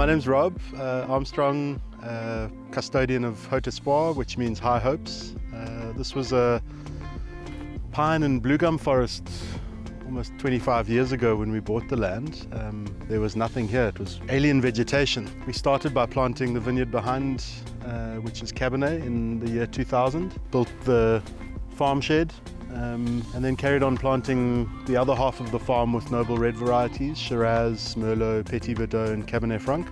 name's Rob Armstrong, custodian of Haut Espoir, which means high hopes. This was a pine and blue gum forest almost 25 years ago when we bought the land. There was nothing here, it was alien vegetation. We started by planting the vineyard behind, which is Cabernet, in the year 2000. Built the farm shed, and then carried on planting the other half of the farm with noble red varieties, Shiraz, Merlot, Petit Verdot and Cabernet Franc,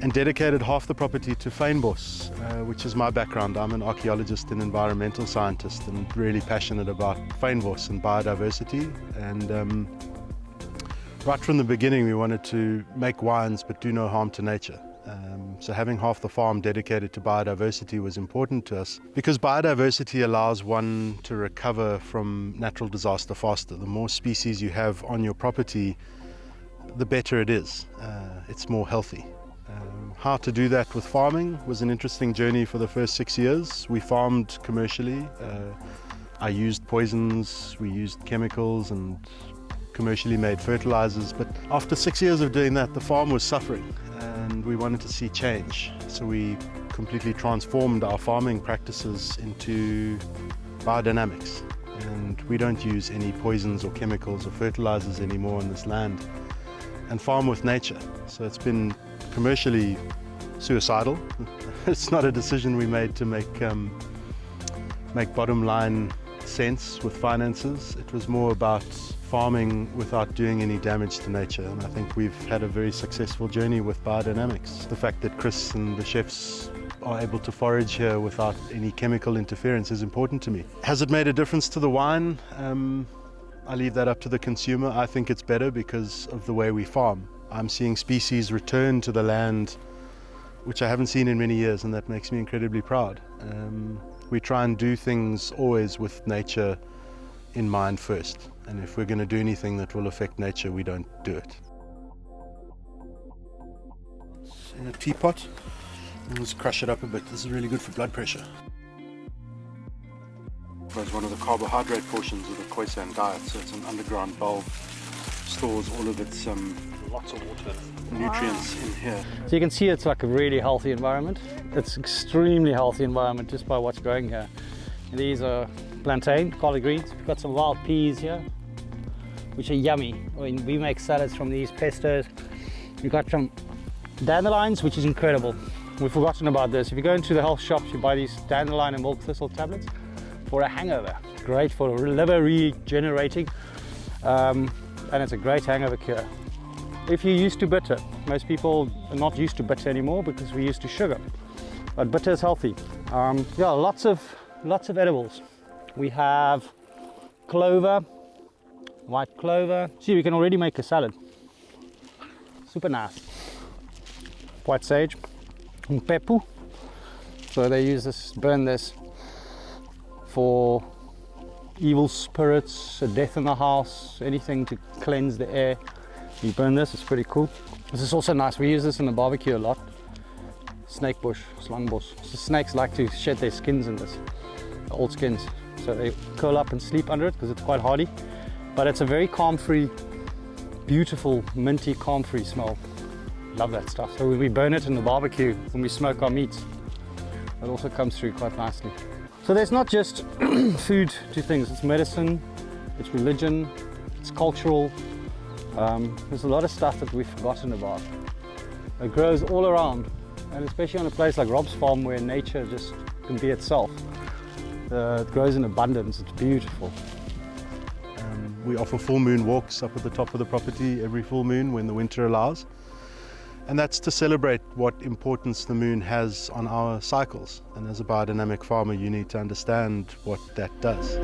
and dedicated half the property to fynbos, which is my background. I'm an archaeologist and environmental scientist and really passionate about fynbos and biodiversity. And right from the beginning we wanted to make wines but do no harm to nature. So having half the farm dedicated to biodiversity was important to us, because biodiversity allows one to recover from natural disaster faster. The more species you have on your property, the better it is. It's more healthy. How to do that with farming was an interesting journey for the first 6 years. We farmed commercially. I used poisons, we used chemicals and commercially made fertilizers, but after 6 years of doing that, the farm was suffering and we wanted to see change. So we completely transformed our farming practices into biodynamics, and we don't use any poisons or chemicals or fertilizers anymore on this land, and farm with nature. So it's been commercially suicidal. It's not a decision we made to make bottom line sense with finances. It was more about farming without doing any damage to nature, and I think we've had a very successful journey with biodynamics. The fact that Chris and the chefs are able to forage here without any chemical interference is important to me. Has it made a difference to the wine? I leave that up to the consumer. I think it's better because of the way we farm. I'm seeing species return to the land which I haven't seen in many years, and that makes me incredibly proud. We try and do things always with nature in mind first, and if we're going to do anything that will affect nature, we don't do it. It's in a teapot. Let's crush it up a bit. This is really good for blood pressure. It's one of the carbohydrate portions of the Khoisan diet, so it's an underground bulb, stores all of its lots of water, nutrients in here. So you can see it's like a really healthy environment. It's extremely healthy environment just by what's growing here. And these are plantain, collard greens. We've got some wild peas here, which are yummy. I mean, we make salads from these, pestos. We've got some dandelions, which is incredible. We've forgotten about this. If you go into the health shops, you buy these dandelion and milk thistle tablets for a hangover. It's great for liver regenerating, and it's a great hangover cure. If you're used to bitter, most people are not used to bitter anymore because we're used to sugar, but bitter is healthy. Yeah, lots of edibles. We have clover, white clover. See, we can already make a salad. Super nice. White sage and pepu. So they use this, burn this for evil spirits, death in the house, anything to cleanse the air. You burn this, it's pretty cool. This is also nice. We use this in the barbecue a lot. Snake bush, slangbos. So snakes like to shed their skins in this, old skins. So they curl up and sleep under it because it's quite hardy. But it's a very calm-free, beautiful, minty, calm-free smell. Love that stuff. So when we burn it in the barbecue, when we smoke our meats, it also comes through quite nicely. So there's not just food to things, it's medicine, it's religion, it's cultural. There's a lot of stuff that we've forgotten about. It grows all around, and especially on a place like Rob's farm where nature just can be itself. It grows in abundance, it's beautiful. We offer full moon walks up at the top of the property every full moon when the winter allows. And that's to celebrate what importance the moon has on our cycles. And as a biodynamic farmer, you need to understand what that does.